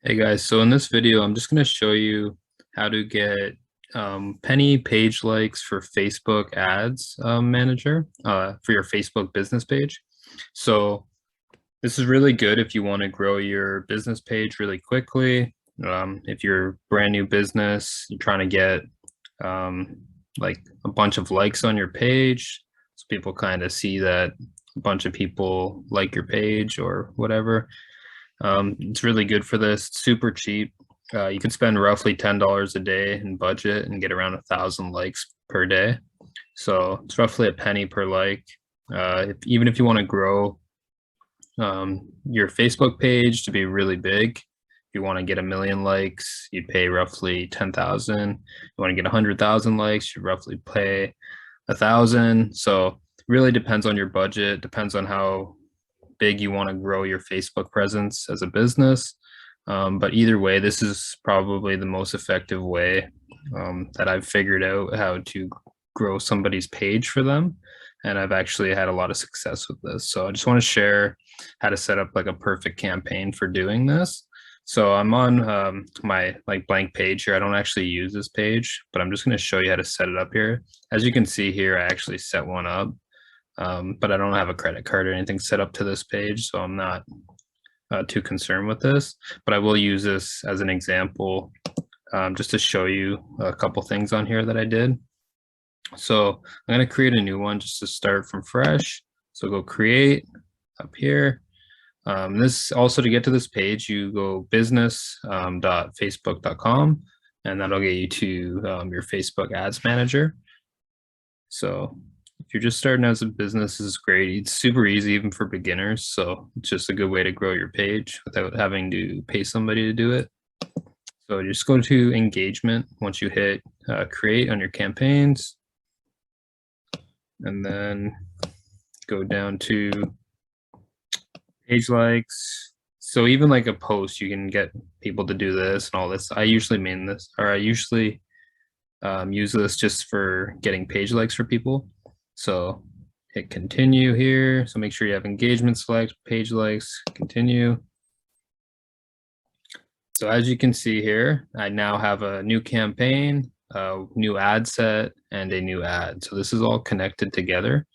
Hey guys, so in this video, I'm just going to show you how to get penny page likes for Facebook ads manager for your Facebook business page. So this is really good if you want to grow your business page really quickly. If you're a brand new business, you're trying to get like a bunch of likes on your page, so people kind of see that a bunch of people like your page or whatever. It's really good for this. It's super cheap. You can spend roughly $10 a day in budget and get around 1,000 likes per day. So it's roughly a penny per like. Even if you want to grow your Facebook page to be really big, if you want to get 1,000,000 likes, you'd pay roughly 10,000. You want to get 100,000 likes, you roughly pay 1,000. So it really depends on your budget, depends on how big you want to grow your Facebook presence as a business. But either way, this is probably the most effective way that I've figured out how to grow somebody's page for them. And I've actually had a lot of success with this. So I just want to share how to set up like a perfect campaign for doing this. So I'm on my like blank page here. I don't actually use this page, but I'm just going to show you how to set it up here. As you can see here, I actually set one up. But I don't have a credit card or anything set up to this page, so I'm not too concerned with this. But I will use this as an example just to show you a couple things on here that I did. So I'm going to create a new one just to start from fresh. So go create up here. This also, to get to this page, you go business.facebook.com, and that'll get you to your Facebook ads manager. So if you're just starting as a business, this is great. It's super easy even for beginners. So it's just a good way to grow your page without having to pay somebody to do it. So just go to engagement once you hit create on your campaigns, and then go down to page likes. So even like a post, you can get people to do this and all this. I usually use this just for getting page likes for people. So hit continue here. So make sure you have engagement select, page likes, continue. So as you can see here, I now have a new campaign, a new ad set, and a new ad. So this is all connected together.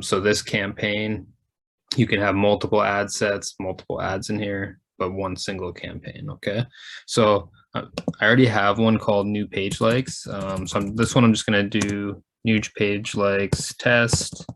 So this campaign, you can have multiple ad sets, multiple ads in here, but one single campaign, okay? So I already have one called new page likes. This one I'm just gonna do new page likes test,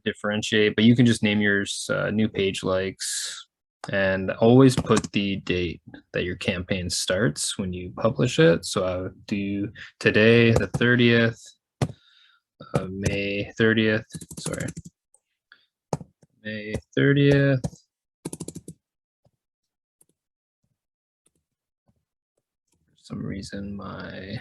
differentiate, but you can just name yours new page likes, and always put the date that your campaign starts when you publish it. So I would do today, the 30th of May 30th, sorry, May 30th. For some reason, my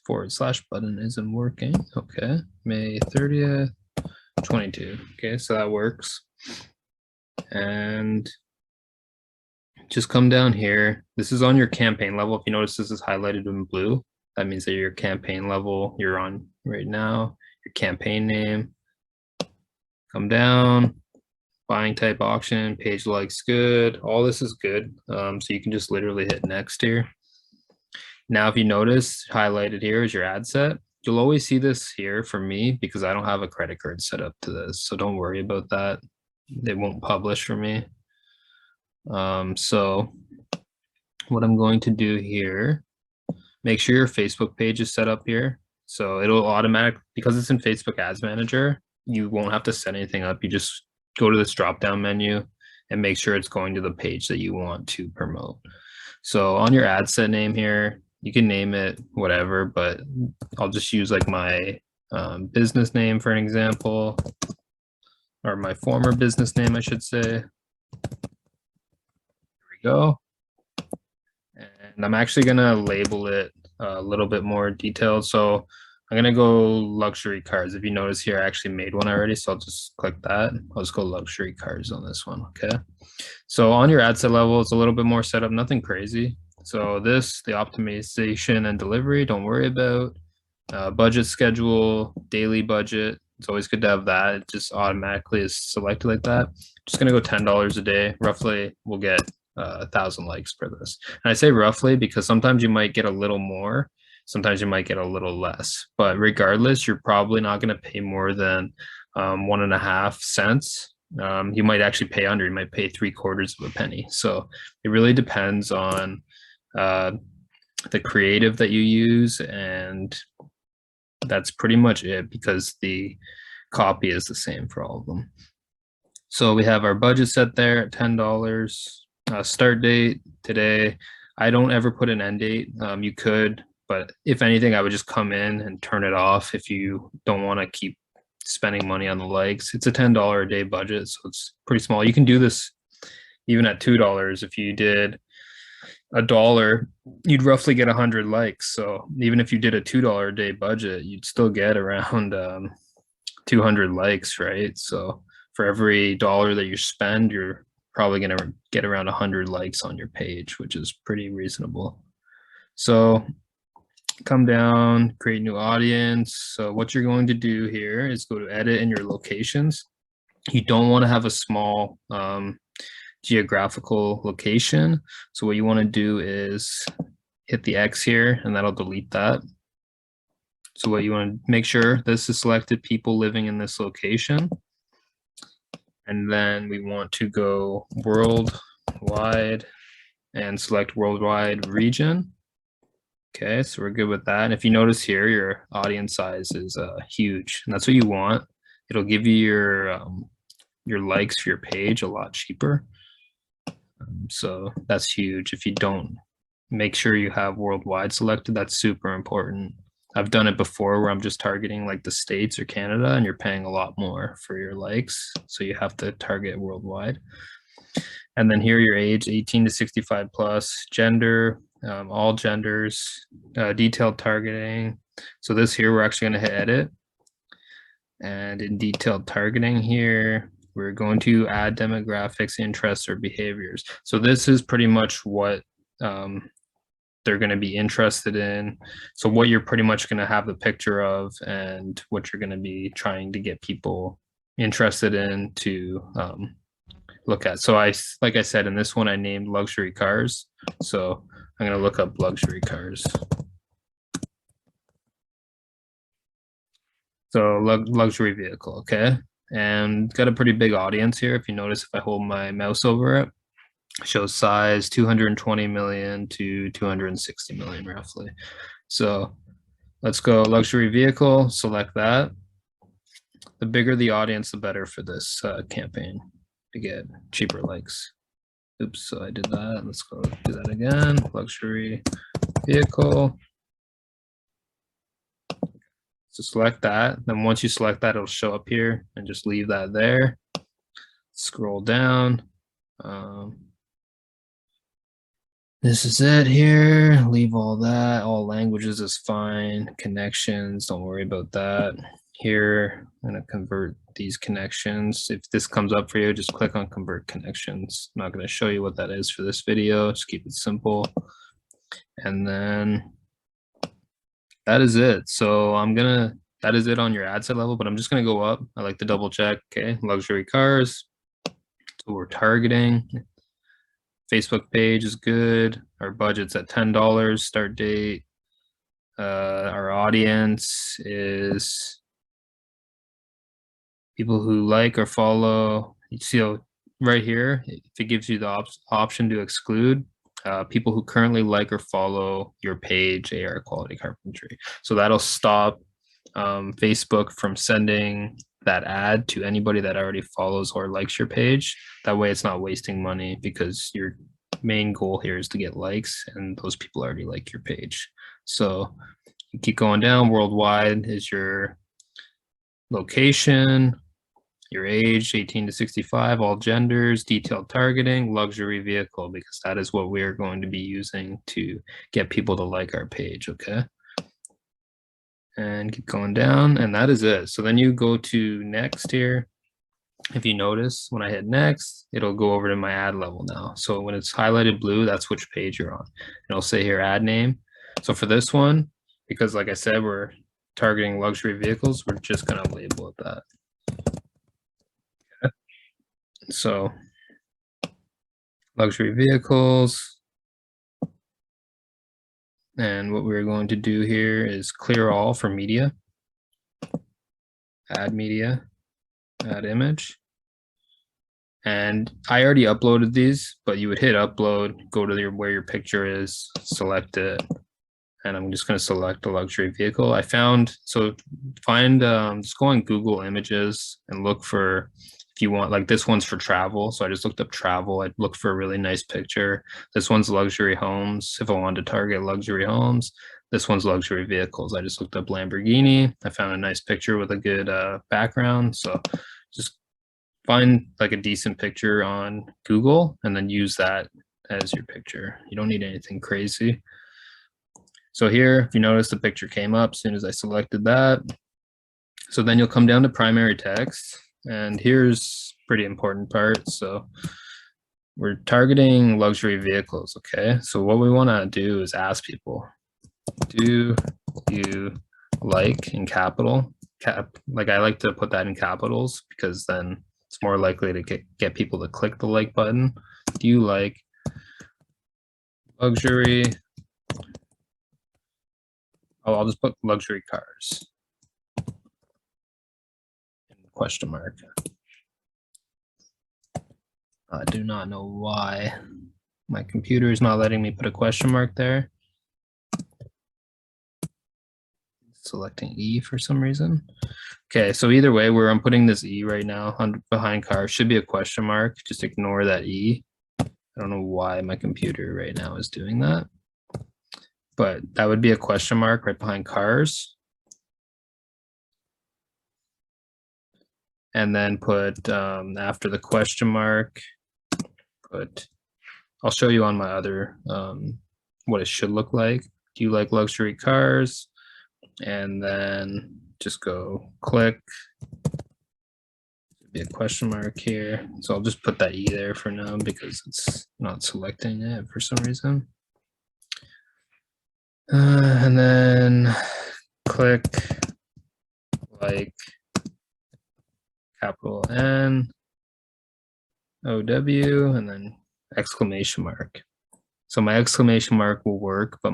/ button isn't working. Okay, May 30th, 22. Okay, so that works. And just come down here. This is on your campaign level. If you notice, this is highlighted in blue. That means that your campaign level you're on right now, your campaign name. Come down, buying type auction, page likes good. All this is good. So you can just literally hit next here. Now, if you notice, highlighted here is your ad set. You'll always see this here for me because I don't have a credit card set up to this. So don't worry about that. They won't publish for me. So what I'm going to do here, make sure your Facebook page is set up here. So it'll automatically, because it's in Facebook Ads Manager, you won't have to set anything up. You just go to this drop-down menu and make sure it's going to the page that you want to promote. So on your ad set name here, you can name it whatever, but I'll just use like my business name for an example, or my former business name, I should say. There we go. And I'm actually gonna label it a little bit more detailed. So I'm gonna go luxury cars. If you notice here, I actually made one already, so I'll just click that. I'll just go luxury cars on this one, okay? So on your ad set level, it's a little bit more set up, nothing crazy. So this, the optimization and delivery, don't worry about. Budget schedule, daily budget, It's always good to have that. It just automatically is selected like that. Just gonna go $10 a day. Roughly, we'll get 1,000 likes for this. And I say roughly because sometimes you might get a little more, sometimes you might get a little less. But regardless, you're probably not gonna pay more than 1.5 cents. You might actually pay under. You might pay 3/4 of a penny. So it really depends on the creative that you use, and that's pretty much it because the copy is the same for all of them. So we have our budget set there at $10. Start date today. I don't ever put an end date. You could, but if anything, I would just come in and turn it off if you don't want to keep spending money on the likes. It's a $10 a day budget, so it's pretty small. You can do this even at $2. If you did $1, you'd roughly get 100 likes. So even if you did a $2 a day budget, you'd still get around 200 likes, right? So for every dollar that you spend, you're probably going to get around 100 likes on your page, which is pretty reasonable. So come down, create new audience. So what you're going to do here is go to edit in your locations. You don't want to have a small geographical location. So what you want to do is hit the X here, and that'll delete that. So what you want to make sure this is selected, people living in this location. And then we want to go worldwide and select worldwide region. Okay, so we're good with that. And if you notice here, your audience size is huge, and that's what you want. It'll give you your likes for your page a lot cheaper. So that's huge. If you don't make sure you have worldwide selected, that's super important. I've done it before where I'm just targeting like the States or Canada, and you're paying a lot more for your likes. So you have to target worldwide. And then here your age, 18 to 65 plus, gender, all genders, detailed targeting. So this here, we're actually going to hit edit. And in detailed targeting here, we're going to add demographics, interests, or behaviors. So this is pretty much what they're going to be interested in. So what you're pretty much going to have the picture of and what you're going to be trying to get people interested in to look at. So like I said, in this one, I named luxury cars. So I'm going to look up luxury cars. So luxury vehicle, okay? And got a pretty big audience here. If you notice, if I hold my mouse over it, shows size 220 million to 260 million roughly. So let's go luxury vehicle, select that. The bigger the audience, the better for this campaign to get cheaper likes. Oops, so I did that. Let's go do that again. Luxury vehicle. So select that. Then once you select that, it'll show up here, and just leave that there. Scroll down. This is it here. Leave all that. All languages is fine. Connections, don't worry about that. Here, I'm going to convert these connections. If this comes up for you, just click on convert connections. I'm not going to show you what that is for this video. Just keep it simple. And then that is it. So that is it on your ad set level, but I'm just going to go up. I like to double check. Okay, luxury cars. So we're targeting. Facebook page is good. Our budget's at $10. Start date. Our audience is people who like or follow. You see right here, if it gives you the option to exclude people who currently like or follow your page, AR Quality Carpentry. So that'll stop Facebook from sending that ad to anybody that already follows or likes your page. That way it's not wasting money, because your main goal here is to get likes, and those people already like your page. So you keep going down. Worldwide is your location, your age, 18 to 65, all genders, detailed targeting, luxury vehicle, because that is what we're going to be using to get people to like our page, okay? And keep going down, and that is it. So then you go to next here. If you notice, when I hit next, it'll go over to my ad level now. So when it's highlighted blue, that's which page you're on. It'll say here ad name. So for this one, because like I said, we're targeting luxury vehicles, we're just going to label it that. Okay. So luxury vehicles. And what we're going to do here is clear all for media, add media, add image. And I already uploaded these, but you would hit upload, go to where your picture is, select it, and I'm just going to select a luxury vehicle. I found, so find, just go on Google Images and look for, if you want, like this one's for travel. So I just looked up travel. I'd look for a really nice picture. This one's luxury homes. If I wanted to target luxury homes, this one's luxury vehicles. I just looked up Lamborghini. I found a nice picture with a good background. So just find like a decent picture on Google and then use that as your picture. You don't need anything crazy. So here, if you notice, the picture came up as soon as I selected that. So then you'll come down to primary text, and here's pretty important part. So we're targeting luxury vehicles, okay? So what we want to do is ask people, do you like, in capital, like I like to put that in capitals because then it's more likely to get people to click the like button. Do you like luxury? Oh, I'll just put luxury cars. Question mark. I do not know why my computer is not letting me put a question mark there. Selecting E for some reason. Okay, so either way, where I'm putting this E right now behind car should be a question mark. Just ignore that E. I don't know why my computer right now is doing that, but that would be a question mark right behind cars. And then put after the question mark, I'll show you on my other what it should look like. Do you like luxury cars? And then just go click. Be a question mark here. So I'll just put that E there for now because it's not selecting it for some reason. And then click like capital N O W and then exclamation mark. So my exclamation mark will work, but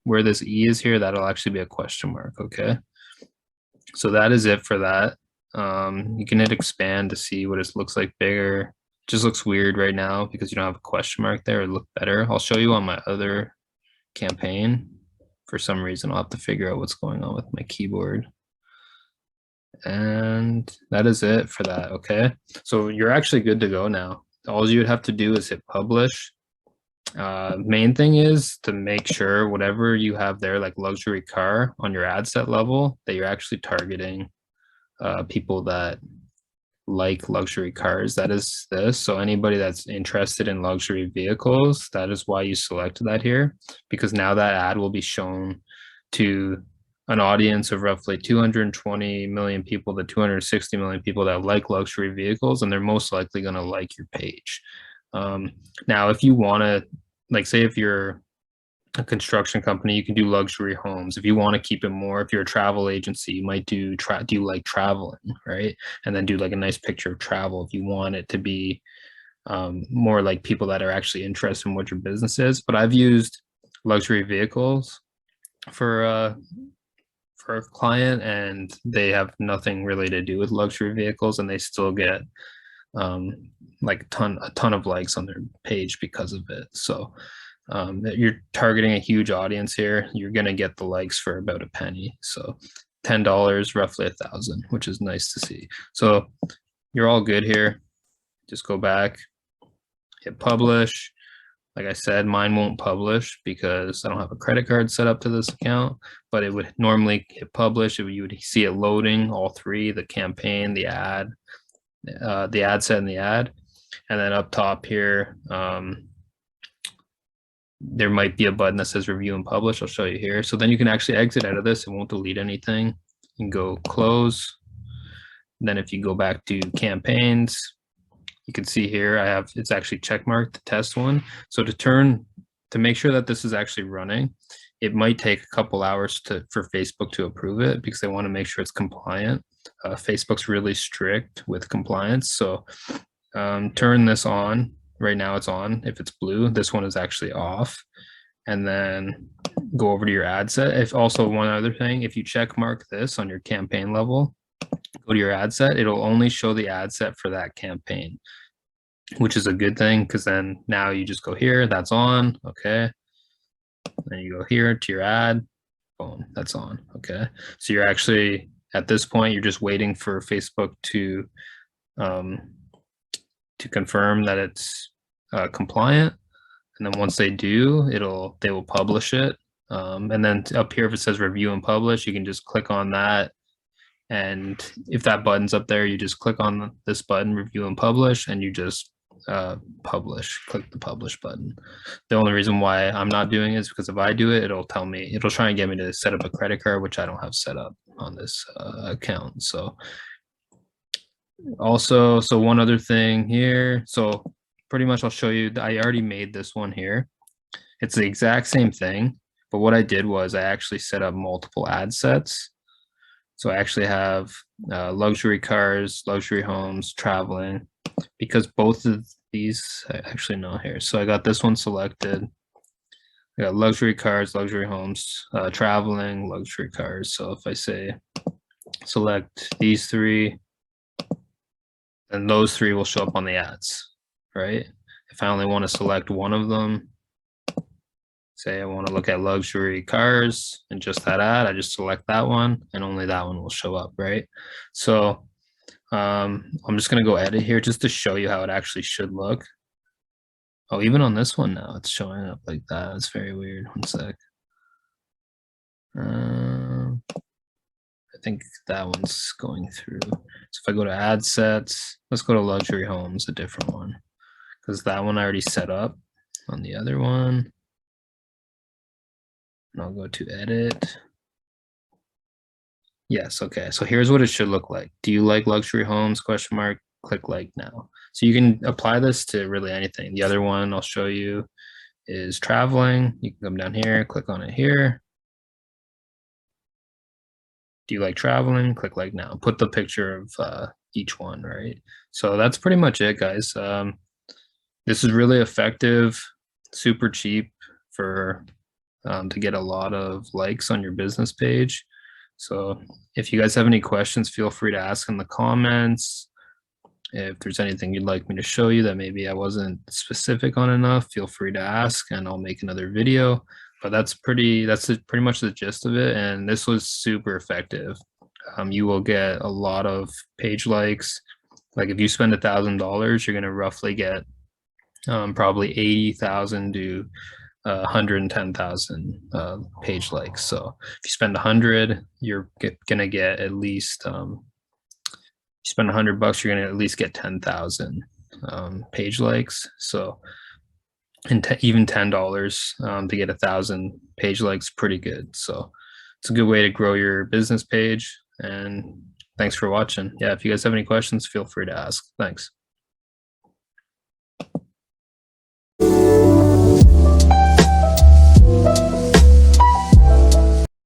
where this E is here, that'll actually be a question mark, okay? So that is it for that. You can hit expand to see what it looks like bigger. It just looks weird right now because you don't have a question mark there. It look better. I'll show you on my other campaign. For some reason, I'll have to figure out what's going on with my keyboard. And that is it for that, okay? So you're actually good to go now. All you would have to do is hit publish. Main thing is to make sure whatever you have there, like luxury car on your ad set level, that you're actually targeting people that like luxury cars. That is this. So anybody that's interested in luxury vehicles, that is why you selected that here, because now that ad will be shown to an audience of roughly 220 million people to 260 million people that like luxury vehicles, and they're most likely going to like your page. Now, if you want to, like, say if you're a construction company, you can do luxury homes. If you want to keep it more, if you're a travel agency, you might do like traveling, right? And then do like a nice picture of travel if you want it to be more like people that are actually interested in what your business is. But I've used luxury vehicles for a client, and they have nothing really to do with luxury vehicles, and they still get like a ton of likes on their page because of it. So you're targeting a huge audience here. You're going to get the likes for about a penny. So $10, roughly 1,000, which is nice to see. So you're all good here. Just go back, hit publish. Like I said, mine won't publish because I don't have a credit card set up to this account, but it would normally hit publish. You would see it loading all three, the campaign, the ad set and the ad. And then up top here, there might be a button that says review and publish. I'll show you here. So then you can actually exit out of this. It won't delete anything. You can go close. And then if you go back to campaigns, you can see here it's actually checkmarked the test one. So to make sure that this is actually running, it might take a couple hours for Facebook to approve it because they want to make sure it's compliant. Facebook's really strict with compliance. So turn this on. Right now it's on. If it's blue, this one is actually off. And then go over to your ad set. If also one other thing, if you check mark this on your campaign level, go to your ad set, it'll only show the ad set for that campaign, which is a good thing because then now you just go here, that's on, okay. Then you go here to your ad, boom, that's on, okay. So you're actually, at this point, you're just waiting for Facebook to confirm that it's compliant. And then once they do, they will publish it. And then up here, if it says review and publish, you can just click on that. And if that button's up there, you just click on this button, review and publish, and you just publish, click the publish button. The only reason why I'm not doing it is because if I do it, it'll tell me, it'll try and get me to set up a credit card, which I don't have set up on this account. So also, so one other thing here. So pretty much I'll show you, I already made this one here. It's the exact same thing, but what I did was I actually set up multiple ad sets. So I actually have luxury cars, luxury homes, traveling, because both of these, I actually know here. So I got this one selected. I got luxury cars, luxury homes, traveling, luxury cars. So if I say select these three, then those three will show up on the ads, right? If I only want to select one of them, say I want to look at luxury cars and just that ad, I just select that one and only that one will show up, right? So I'm just going to go edit here just to show you how it actually should look. Oh, even on this one now, it's showing up like that. It's very weird. One sec. I think that one's going through. So if I go to ad sets, let's go to luxury homes, a different one, because that one I already set up on the other one. And I'll go to edit. Yes, okay. So here's what it should look like. Do you like luxury homes? Question mark. Click like now. So you can apply this to really anything. The other one I'll show you is traveling. You can come down here, click on it here. Do you like traveling? Click like now. Put the picture of each one, right? So that's pretty much it, guys. This is really effective, super cheap for to get a lot of likes on your business page. So if you guys have any questions, feel free to ask in the comments. If there's anything you'd like me to show you that maybe I wasn't specific on enough, feel free to ask and I'll make another video. But that's pretty much the gist of it. And this was super effective. You will get a lot of page likes. Like if you spend $1,000, you're going to roughly get probably 80,000 to 110,000 page likes. So if you spend 100, you're gonna get at least. You spend $100, you're gonna at least get 10,000 page likes. So, and even $10 to get 1,000 page likes, pretty good. So it's a good way to grow your business page. And thanks for watching. Yeah, if you guys have any questions, feel free to ask. Thanks.